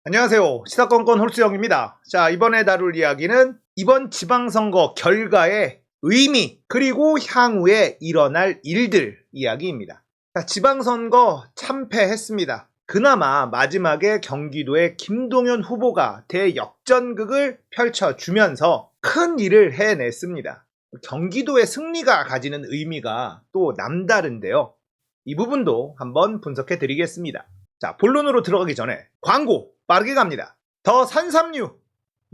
안녕하세요. 시사건건 홀수영입니다. 자, 이번에 다룰 이야기는 이번 지방선거 결과의 의미 그리고 향후에 일어날 일들 이야기입니다. 자, 지방선거 참패했습니다. 그나마 마지막에 경기도의 김동연 후보가 대역전극을 펼쳐주면서 큰 일을 해냈습니다. 경기도의 승리가 가지는 의미가 또 남다른데요. 이 부분도 한번 분석해 드리겠습니다. 자, 본론으로 들어가기 전에 광고 빠르게 갑니다. 더 산삼류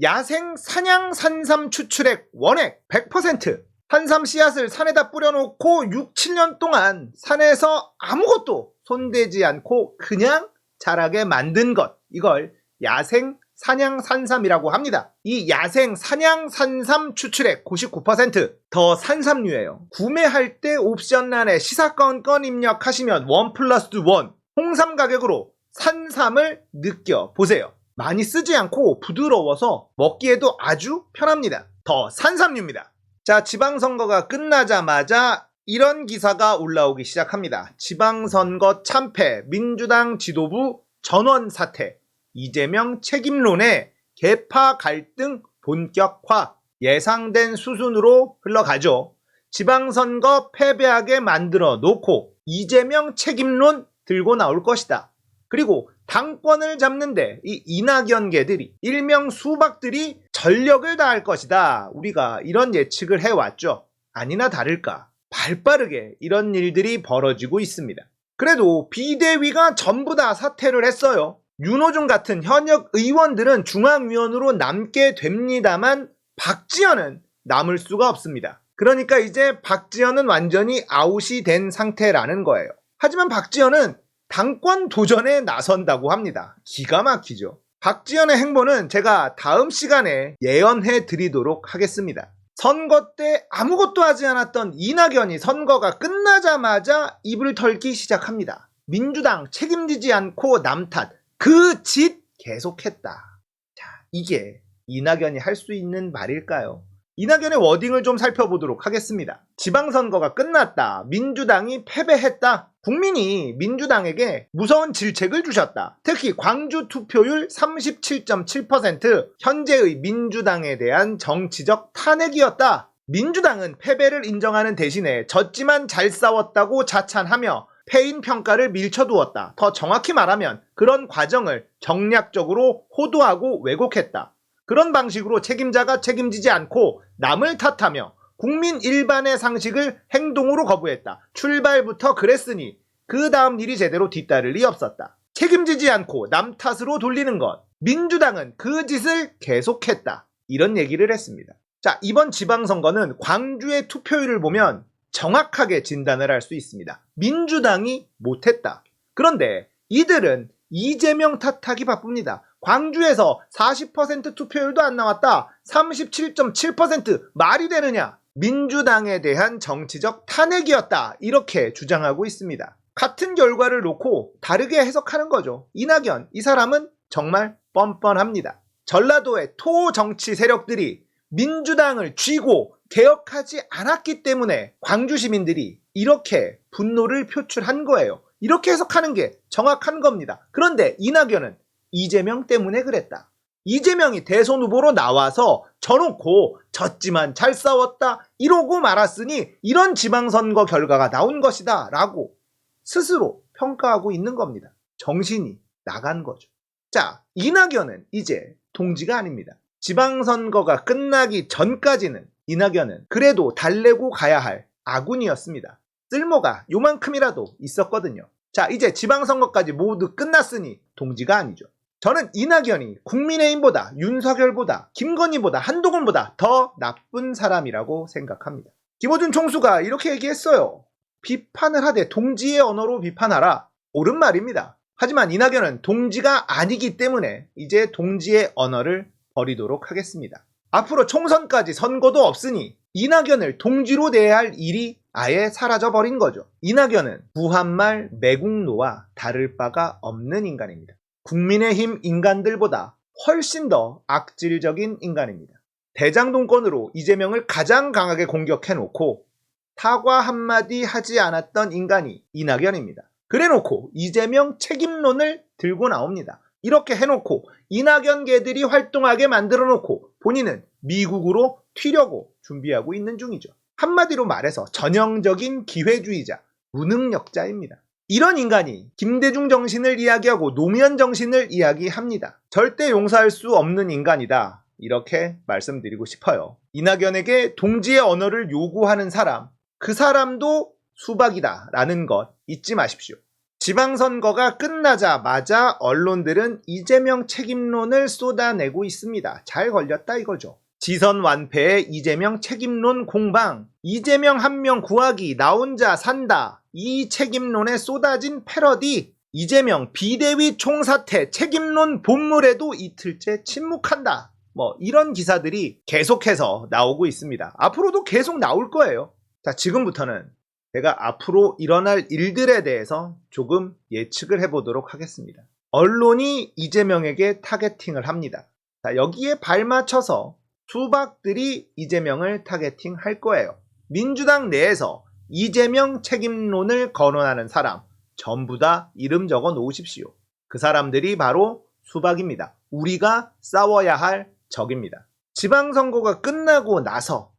야생 산양 산삼 추출액 원액 100%. 산삼 씨앗을 산에다 뿌려놓고 6, 7년 동안 산에서 아무것도 손대지 않고 그냥 자라게 만든 것, 이걸 야생 산양 산삼이라고 합니다. 이 야생 산양 산삼 추출액 99% 더 산삼류예요. 구매할 때 옵션란에 시사건건 입력하시면 1+1 홍삼 가격으로 산삼을 느껴보세요. 많이 쓰지 않고 부드러워서 먹기에도 아주 편합니다. 더 산삼류입니다. 자, 지방선거가 끝나자마자 이런 기사가 올라오기 시작합니다. 지방선거 참패, 민주당 지도부 전원 사퇴, 이재명 책임론에 계파 갈등 본격화, 예상된 수순으로 흘러가죠. 지방선거 패배하게 만들어 놓고 이재명 책임론 들고 나올 것이다. 그리고 당권을 잡는데 이 이낙연계들이 일명 수박들이 전력을 다할 것이다. 우리가 이런 예측을 해왔죠. 아니나 다를까 발빠르게 이런 일들이 벌어지고 있습니다. 그래도 비대위가 전부 다 사퇴를 했어요. 윤호중 같은 현역 의원들은 중앙위원으로 남게 됩니다만 박지원은 남을 수가 없습니다. 그러니까 이제 박지원은 완전히 아웃이 된 상태라는 거예요. 하지만 박지원은 당권 도전에 나선다고 합니다. 기가 막히죠. 박지원의 행보는 제가 다음 시간에 예언해 드리도록 하겠습니다. 선거 때 아무것도 하지 않았던 이낙연이 선거가 끝나자마자 입을 털기 시작합니다. 민주당 책임지지 않고 남 탓, 그 짓 계속했다. 자, 이게 이낙연이 할 수 있는 말일까요? 이낙연의 워딩을 좀 살펴보도록 하겠습니다. 지방선거가 끝났다. 민주당이 패배했다. 국민이 민주당에게 무서운 질책을 주셨다. 특히 광주 투표율 37.7% 현재의 민주당에 대한 정치적 탄핵이었다. 민주당은 패배를 인정하는 대신에 졌지만 잘 싸웠다고 자찬하며 패인 평가를 밀쳐두었다. 더 정확히 말하면 그런 과정을 정략적으로 호도하고 왜곡했다. 그런 방식으로 책임자가 책임지지 않고 남을 탓하며 국민 일반의 상식을 행동으로 거부했다. 출발부터 그랬으니 그 다음 일이 제대로 뒤따를 리 없었다. 책임지지 않고 남 탓으로 돌리는 것. 민주당은 그 짓을 계속했다. 이런 얘기를 했습니다. 자, 이번 지방선거는 광주의 투표율을 보면 정확하게 진단을 할 수 있습니다. 민주당이 못했다. 그런데 이들은 이재명 탓하기 바쁩니다. 광주에서 40% 투표율도 안 나왔다. 37.7% 말이 되느냐? 민주당에 대한 정치적 탄핵이었다. 이렇게 주장하고 있습니다. 같은 결과를 놓고 다르게 해석하는 거죠. 이낙연, 이 사람은 정말 뻔뻔합니다. 전라도의 토정치 세력들이 민주당을 쥐고 개혁하지 않았기 때문에 광주 시민들이 이렇게 분노를 표출한 거예요. 이렇게 해석하는 게 정확한 겁니다. 그런데 이낙연은 이재명 때문에 그랬다. 이재명이 대선 후보로 나와서 져놓고 졌지만 잘 싸웠다 이러고 말았으니 이런 지방선거 결과가 나온 것이다 라고 스스로 평가하고 있는 겁니다. 정신이 나간 거죠. 자, 이낙연은 이제 동지가 아닙니다. 지방선거가 끝나기 전까지는 이낙연은 그래도 달래고 가야 할 아군이었습니다. 쓸모가 요만큼이라도 있었거든요. 자, 이제 지방선거까지 모두 끝났으니 동지가 아니죠. 저는 이낙연이 국민의힘보다 윤석열보다 김건희보다 한동훈보다 더 나쁜 사람이라고 생각합니다. 김어준 총수가 이렇게 얘기했어요. 비판을 하되 동지의 언어로 비판하라. 옳은 말입니다. 하지만 이낙연은 동지가 아니기 때문에 이제 동지의 언어를 버리도록 하겠습니다. 앞으로 총선까지 선거도 없으니 이낙연을 동지로 대해야 할 일이 아예 사라져버린 거죠. 이낙연은 부한말 매국노와 다를 바가 없는 인간입니다. 국민의힘 인간들보다 훨씬 더 악질적인 인간입니다. 대장동권으로 이재명을 가장 강하게 공격해놓고 사과 한마디 하지 않았던 인간이 이낙연입니다. 그래놓고 이재명 책임론을 들고 나옵니다. 이렇게 해놓고 이낙연계들이 활동하게 만들어 놓고 본인은 미국으로 튀려고 준비하고 있는 중이죠. 한마디로 말해서 전형적인 기회주의자, 무능력자입니다. 이런 인간이 김대중 정신을 이야기하고 노무현 정신을 이야기합니다. 절대 용서할 수 없는 인간이다. 이렇게 말씀드리고 싶어요. 이낙연에게 동지의 언어를 요구하는 사람, 그 사람도 수박이다 라는 것 잊지 마십시오. 지방선거가 끝나자마자 언론들은 이재명 책임론을 쏟아내고 있습니다. 잘 걸렸다 이거죠. 지선 완패의 이재명 책임론 공방, 이재명 한 명 구하기, 나 혼자 산다. 이 책임론에 쏟아진 패러디, 이재명 비대위 총사퇴 책임론 본물에도 이틀째 침묵한다. 이런 기사들이 계속해서 나오고 있습니다. 앞으로도 계속 나올 거예요. 자, 지금부터는 제가 앞으로 일어날 일들에 대해서 조금 예측을 해보도록 하겠습니다. 언론이 이재명에게 타겟팅을 합니다. 자, 여기에 발맞춰서 수박들이 이재명을 타겟팅할 거예요. 민주당 내에서 이재명 책임론을 거론하는 사람 전부 다 이름 적어 놓으십시오. 그 사람들이 바로 수박입니다. 우리가 싸워야 할 적입니다. 지방선거가 끝나고 나서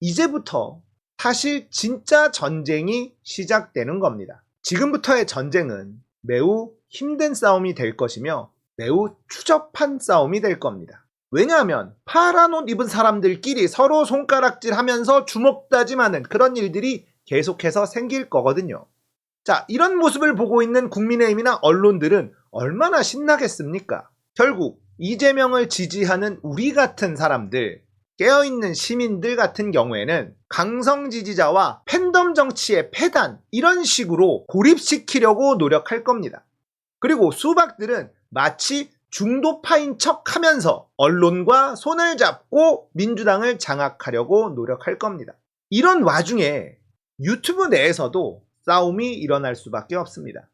이제부터 사실 진짜 전쟁이 시작되는 겁니다. 지금부터의 전쟁은 매우 힘든 싸움이 될 것이며 매우 추접한 싸움이 될 겁니다. 왜냐하면 파란 옷 입은 사람들끼리 서로 손가락질하면서 주먹다짐하는 그런 일들이 계속해서 생길 거거든요. 자, 이런 모습을 보고 있는 국민의힘이나 언론들은 얼마나 신나겠습니까? 결국 이재명을 지지하는 우리 같은 사람들, 깨어있는 시민들 같은 경우에는 강성 지지자와 팬덤 정치의 패단, 이런 식으로 고립시키려고 노력할 겁니다. 그리고 수박들은 마치 중도파인 척 하면서 언론과 손을 잡고 민주당을 장악하려고 노력할 겁니다. 이런 와중에 유튜브 내에서도 싸움이 일어날 수밖에 없습니다.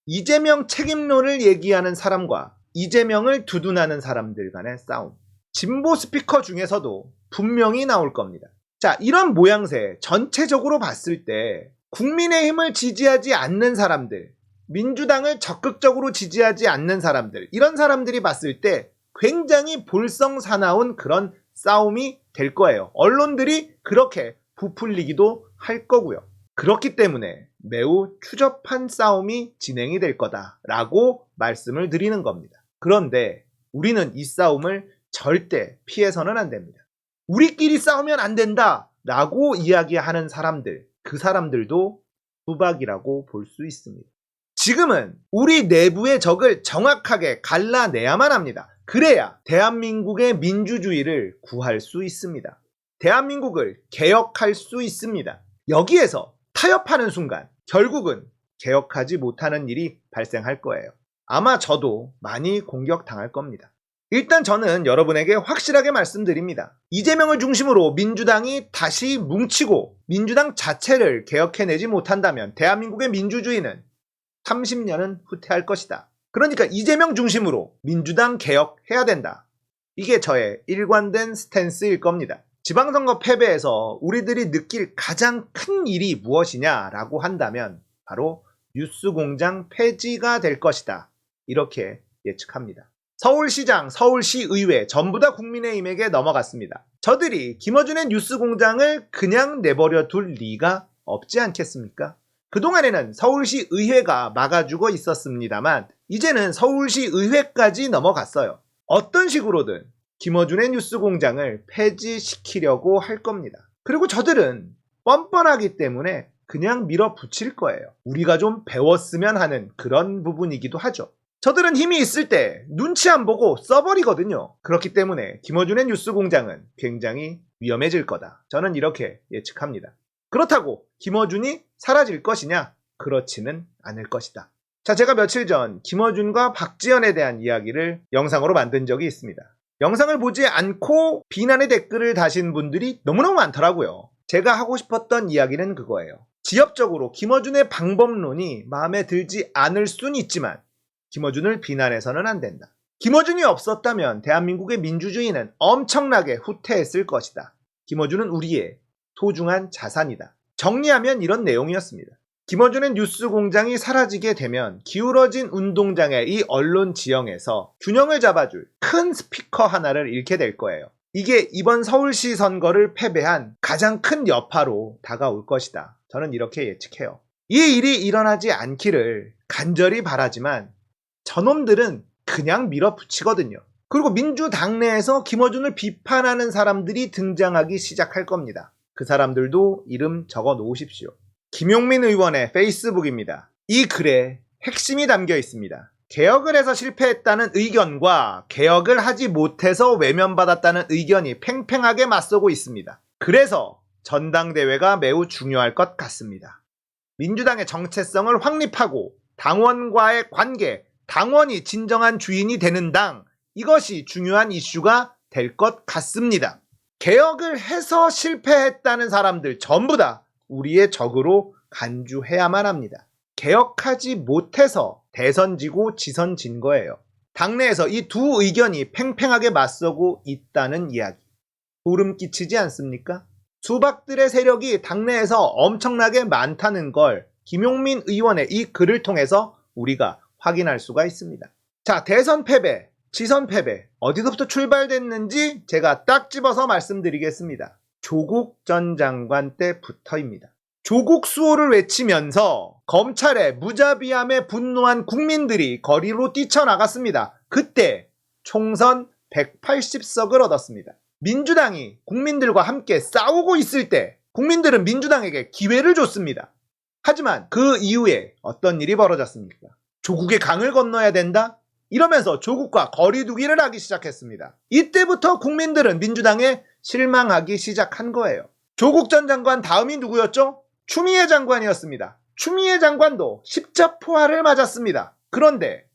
이재명 책임론을 얘기하는 사람과 이재명을 두둔하는 사람들 간의 싸움. 진보 스피커 중에서도 분명히 나올 겁니다. 자, 이런 모양새 전체적으로 봤을 때 국민의힘을 지지하지 않는 사람들, 민주당을 적극적으로 지지하지 않는 사람들, 이런 사람들이 봤을 때 굉장히 볼썽사나운 그런 싸움이 될 거예요. 언론들이 그렇게 부풀리기도 할 거고요. 그렇기 때문에 매우 추접한 싸움이 진행이 될 거다라고 말씀을 드리는 겁니다. 그런데 우리는 이 싸움을 절대 피해서는 안 됩니다. 우리끼리 싸우면 안 된다라고 이야기하는 사람들, 그 사람들도 수박이라고 볼 수 있습니다. 지금은 우리 내부의 적을 정확하게 갈라내야만 합니다. 그래야 대한민국의 민주주의를 구할 수 있습니다. 대한민국을 개혁할 수 있습니다. 여기에서 타협하는 순간 결국은 개혁하지 못하는 일이 발생할 거예요. 아마 저도 많이 공격당할 겁니다. 일단 저는 여러분에게 확실하게 말씀드립니다. 이재명을 중심으로 민주당이 다시 뭉치고 민주당 자체를 개혁해내지 못한다면 대한민국의 민주주의는 30년은 후퇴할 것이다. 그러니까 이재명 중심으로 민주당 개혁해야 된다. 이게 저의 일관된 스탠스일 겁니다. 지방선거 패배에서 우리들이 느낄 가장 큰 일이 무엇이냐라고 한다면 바로 뉴스공장 폐지가 될 것이다. 이렇게 예측합니다. 서울시장, 서울시의회 전부 다 국민의힘에게 넘어갔습니다. 저들이 김어준의 뉴스공장을 그냥 내버려 둘 리가 없지 않겠습니까? 그동안에는 서울시의회가 막아주고 있었습니다만 이제는 서울시의회까지 넘어갔어요. 어떤 식으로든 김어준의 뉴스공장을 폐지시키려고 할 겁니다. 그리고 저들은 뻔뻔하기 때문에 그냥 밀어붙일 거예요. 우리가 좀 배웠으면 하는 그런 부분이기도 하죠. 저들은 힘이 있을 때 눈치 안 보고 써버리거든요. 그렇기 때문에 김어준의 뉴스공장은 굉장히 위험해질 거다. 저는 이렇게 예측합니다. 그렇다고 김어준이 사라질 것이냐? 그렇지는 않을 것이다. 자, 제가 며칠 전 김어준과 박지원에 대한 이야기를 영상으로 만든 적이 있습니다. 영상을 보지 않고 비난의 댓글을 다신 분들이 너무너무 많더라고요. 제가 하고 싶었던 이야기는 그거예요. 지엽적으로 김어준의 방법론이 마음에 들지 않을 수는 있지만 김어준을 비난해서는 안 된다. 김어준이 없었다면 대한민국의 민주주의는 엄청나게 후퇴했을 것이다. 김어준은 우리의 소중한 자산이다. 정리하면 이런 내용이었습니다. 김어준의 뉴스공장이 사라지게 되면 기울어진 운동장의 이 언론 지형에서 균형을 잡아줄 큰 스피커 하나를 잃게 될 거예요. 이게 이번 서울시 선거를 패배한 가장 큰 여파로 다가올 것이다. 저는 이렇게 예측해요. 이 일이 일어나지 않기를 간절히 바라지만 저놈들은 그냥 밀어붙이거든요. 그리고 민주당 내에서 김어준을 비판하는 사람들이 등장하기 시작할 겁니다. 그 사람들도 이름 적어 놓으십시오. 김용민 의원의 페이스북입니다. 이 글에 핵심이 담겨 있습니다. 개혁을 해서 실패했다는 의견과 개혁을 하지 못해서 외면받았다는 의견이 팽팽하게 맞서고 있습니다. 그래서 전당대회가 매우 중요할 것 같습니다. 민주당의 정체성을 확립하고 당원과의 관계, 당원이 진정한 주인이 되는 당, 이것이 중요한 이슈가 될 것 같습니다. 개혁을 해서 실패했다는 사람들 전부 다 우리의 적으로 간주해야만 합니다. 개혁하지 못해서 대선 지고 지선 진 거예요. 당내에서 이 두 의견이 팽팽하게 맞서고 있다는 이야기. 소름 끼치지 않습니까? 수박들의 세력이 당내에서 엄청나게 많다는 걸 김용민 의원의 이 글을 통해서 우리가 확인할 수가 있습니다. 자, 대선 패배, 지선 패배, 어디서부터 출발됐는지 제가 딱 집어서 말씀드리겠습니다. 조국 전 장관 때부터입니다. 조국 수호를 외치면서 검찰의 무자비함에 분노한 국민들이 거리로 뛰쳐나갔습니다. 그때 총선 180석을 얻었습니다. 민주당이 국민들과 함께 싸우고 있을 때 국민들은 민주당에게 기회를 줬습니다. 하지만 그 이후에 어떤 일이 벌어졌습니까? 조국의 강을 건너야 된다? 이러면서 조국과 거리두기를 하기 시작했습니다. 이때부터 국민들은 민주당에 실망하기 시작한 거예요. 조국 전 장관 다음이 누구였죠? 추미애 장관이었습니다. 추미애 장관도 십자포화를 맞았습니다. 그런데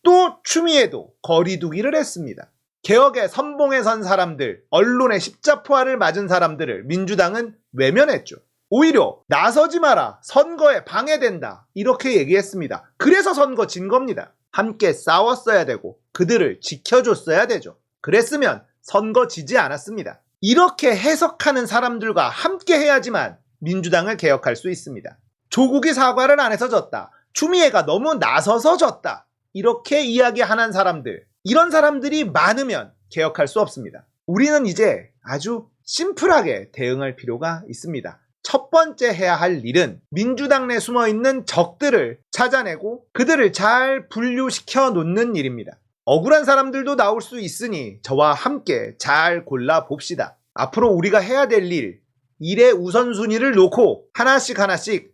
또 추미애도 거리두기를 했습니다. 개혁의 선봉에 선 사람들, 언론의 십자포화를 맞은 사람들을 민주당은 외면했죠. 오히려 나서지 마라, 선거에 방해된다, 이렇게 얘기했습니다. 그래서 선거 진 겁니다. 함께 싸웠어야 되고 그들을 지켜줬어야 되죠. 그랬으면 선거 지지 않았습니다. 이렇게 해석하는 사람들과 함께 해야지만 민주당을 개혁할 수 있습니다. 조국이 사과를 안 해서 졌다, 추미애가 너무 나서서 졌다, 이렇게 이야기하는 사람들, 이런 사람들이 많으면 개혁할 수 없습니다. 우리는 이제 아주 심플하게 대응할 필요가 있습니다. 첫 번째 해야 할 일은 민주당 내 숨어있는 적들을 찾아내고 그들을 잘 분류시켜 놓는 일입니다. 억울한 사람들도 나올 수 있으니 저와 함께 잘 골라봅시다. 앞으로 우리가 해야 될 일의 우선순위를 놓고 하나씩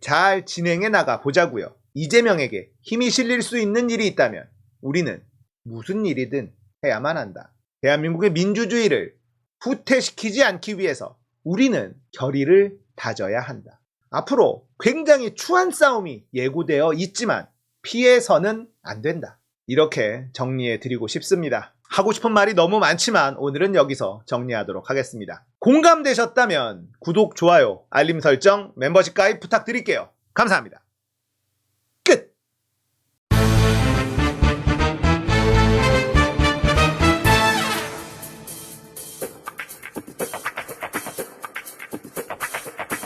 잘 진행해 나가 보자고요. 이재명에게 힘이 실릴 수 있는 일이 있다면 우리는 무슨 일이든 해야만 한다. 대한민국의 민주주의를 후퇴시키지 않기 위해서 우리는 결의를 다져야 한다. 앞으로 굉장히 추한 싸움이 예고되어 있지만 피해서는 안 된다. 이렇게 정리해 드리고 싶습니다. 하고 싶은 말이 너무 많지만 오늘은 여기서 정리하도록 하겠습니다. 공감되셨다면 구독, 좋아요, 알림 설정, 멤버십 가입 부탁드릴게요. 감사합니다.